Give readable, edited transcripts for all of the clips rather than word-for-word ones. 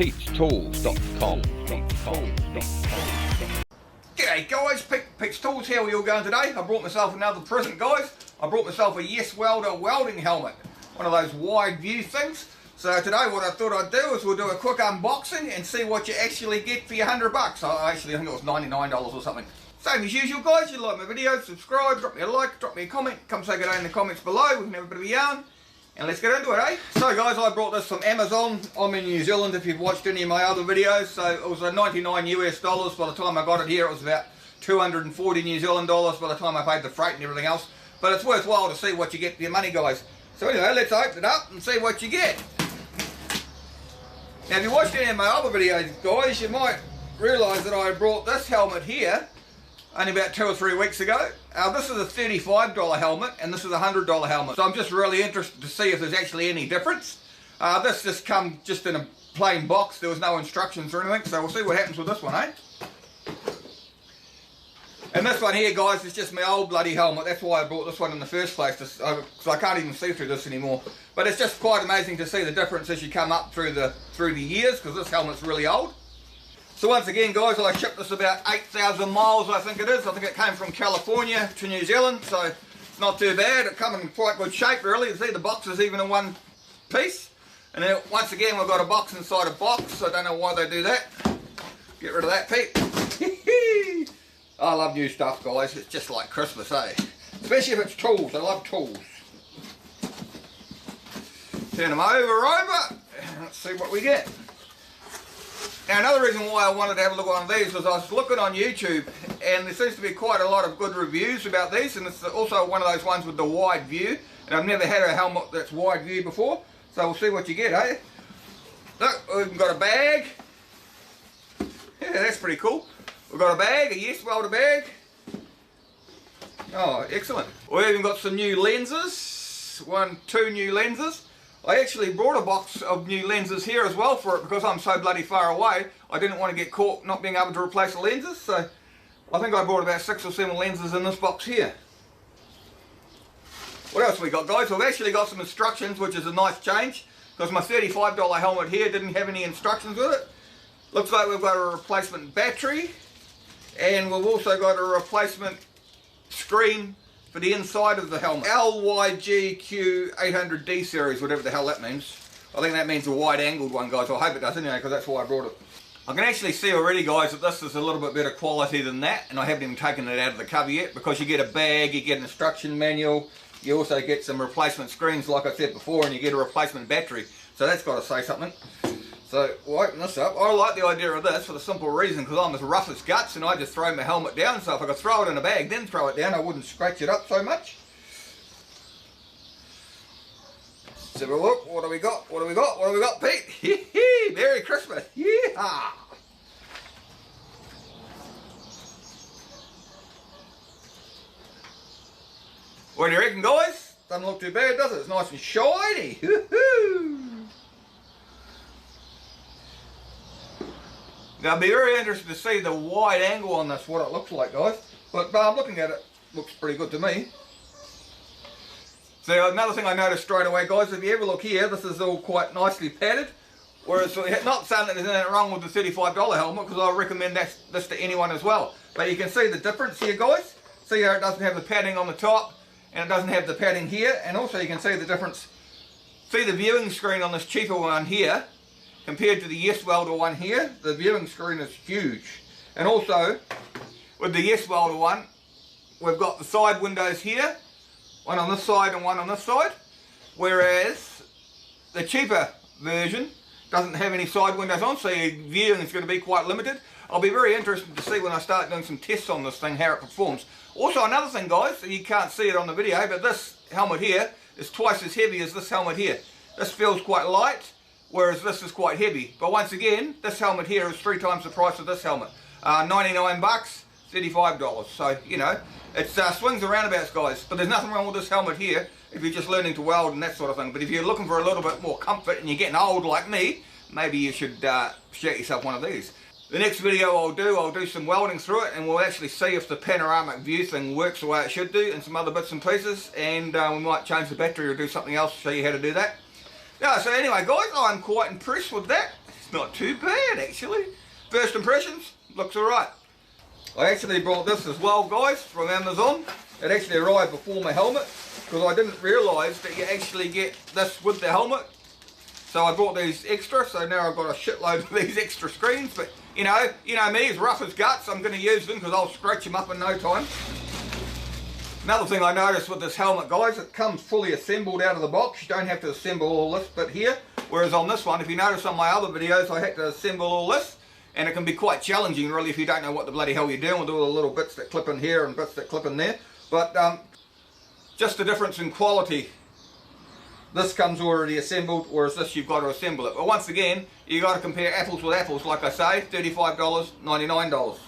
Pete'sTools.com. G'day guys, Pete's Tools, how are you all going today? I brought myself another present guys. I brought myself a YesWelder Welding helmet. One of those wide view things. So today what I thought I'd do is we'll do a quick unboxing and see what you actually get for your $100. I think it was $99 or something. Same as usual guys, you like my videos, subscribe, drop me a like, drop me a comment, come say good day in the comments below, we can have a bit of a yarn. And let's get into it, eh? So guys, I brought this from Amazon. I'm in New Zealand if you've watched any of my other videos. So it was a 99 US dollars. By the time I got it here, it was about 240 New Zealand dollars by the time I paid the freight and everything else. But it's worthwhile to see what you get for your money, guys. So anyway, let's open it up and see what you get. Now if you watched any of my other videos, guys, you might realise that I brought this helmet here only about 2 or 3 weeks ago. This is a $35 helmet and this is a $100 helmet. So I'm just really interested to see if there's actually any difference. This just come just in a plain box. There was no instructions or anything. So we'll see what happens with this one, eh? And this one here, guys, is just my old bloody helmet. That's why I bought this one in the first place, because I can't even see through this anymore. But it's just quite amazing to see the difference as you come up through the years, because this helmet's really old. So once again, guys, I shipped this about 8,000 miles, I think it is. I think it came from California to New Zealand, so it's not too bad. It come in quite good shape, really. You see, the box is even in one piece. And then once again, we've got a box inside a box. I don't know why they do that. Get rid of that, Pete. I love new stuff, guys. It's just like Christmas, eh? Especially if it's tools. I love tools. Turn them over. Let's see what we get. Now another reason why I wanted to have a look at one of these was I was looking on YouTube and there seems to be quite a lot of good reviews about these, and it's also one of those ones with the wide view, and I've never had a helmet that's wide view before, so we'll see what you get, eh? Look, we've got a bag. Yeah, that's pretty cool. We've got a bag, a YesWelder bag. Oh, excellent. We've even got some new lenses, 2 new lenses. I actually brought a box of new lenses here as well for it because I'm so bloody far away. I didn't want to get caught not being able to replace the lenses, so I think I brought about 6 or 7 lenses in this box here. What else we got, guys? We've actually got some instructions, which is a nice change because my $35 helmet here didn't have any instructions with it. Looks like we've got a replacement battery and we've also got a replacement screen for the inside of the helmet. LYGQ800D series, whatever the hell that means. I think that means a wide angled one, guys. I hope it does anyway, because that's why I brought it. I can actually see already, guys, that this is a little bit better quality than that, and I haven't even taken it out of the cover yet, because you get a bag, you get an instruction manual, you also get some replacement screens, like I said before, and you get a replacement battery. So that's got to say something. So we'll open this up. I like the idea of this for the simple reason because I'm as rough as guts and I just throw my helmet down, so if I could throw it in a bag then throw it down I wouldn't scratch it up so much. Let's have a look. What do we got? What do we got? What do we got, Pete? Merry Christmas. Yeah. What do you reckon, guys? Doesn't look too bad, does it? It's nice and shiny. Now, I'll be very interested to see the wide angle on this, what it looks like, guys. But I'm looking at it, looks pretty good to me. So another thing I noticed straight away, guys, if you ever look here, this is all quite nicely padded. Whereas, not saying that there's anything wrong with the $35 helmet, because I recommend this to anyone as well. But you can see the difference here, guys. See how it doesn't have the padding on the top, and it doesn't have the padding here. And also you can see the difference. See the viewing screen on this cheaper one here, compared to the YesWelder one here. The viewing screen is huge. And also, with the YesWelder one, we've got the side windows here, one on this side and one on this side, whereas the cheaper version doesn't have any side windows on, so your viewing is going to be quite limited. I'll be very interested to see when I start doing some tests on this thing, how it performs. Also, another thing, guys, you can't see it on the video, but this helmet here is twice as heavy as this helmet here. This feels quite light, whereas this is quite heavy. But once again, this helmet here is 3 times the price of this helmet. 99 bucks, $35. So, you know, it swings and roundabouts, guys. But there's nothing wrong with this helmet here if you're just learning to weld and that sort of thing. But if you're looking for a little bit more comfort and you're getting old like me, maybe you should get yourself one of these. The next video I'll do some welding through it, and we'll actually see if the panoramic view thing works the way it should do, and some other bits and pieces, and we might change the battery or do something else to show you how to do that. Yeah, so anyway guys, I'm quite impressed with that. not too bad actually. First impressions, looks alright. I actually bought this as well, guys, from Amazon. It actually arrived before my helmet, because I didn't realise that you actually get this with the helmet. So I bought these extra, so now I've got a shitload of these extra screens, but you know me, as rough as guts, I'm going to use them because I'll scratch them up in no time. Another thing I noticed with this helmet, guys, it comes fully assembled out of the box. You don't have to assemble all this bit here, whereas on this one, if you notice on my other videos, I had to assemble all this, and it can be quite challenging really if you don't know what the bloody hell you're doing with all the little bits that clip in here and bits that clip in there. But just the difference in quality. This comes already assembled, whereas this you've got to assemble it. But once again, you got to compare apples with apples, like I say, $35, $99.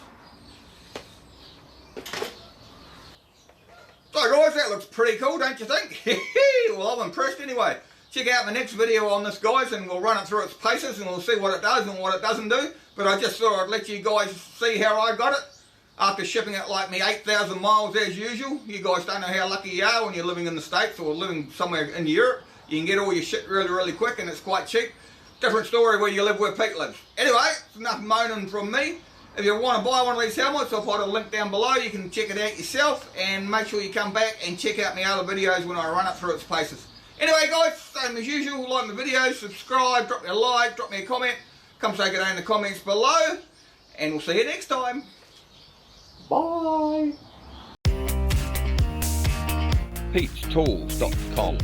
So guys, that looks pretty cool, don't you think? Well, I'm impressed anyway. Check out the next video on this, guys, and we'll run it through its paces and we'll see what it does and what it doesn't do. But I just thought I'd let you guys see how I got it. After shipping it like me 8,000 miles as usual. You guys don't know how lucky you are when you're living in the States or living somewhere in Europe. You can get all your shit really, really quick and it's quite cheap. Different story where you live where Pete lives. Anyway, it's enough moaning from me. If you want to buy one of these helmets, I'll put a link down below. You can check it out yourself and make sure you come back and check out my other videos when I run it through its paces. Anyway guys, same as usual, like my videos, subscribe, drop me a like, drop me a comment. Come say good day in the comments below and we'll see you next time. Bye. Pete'sTools.com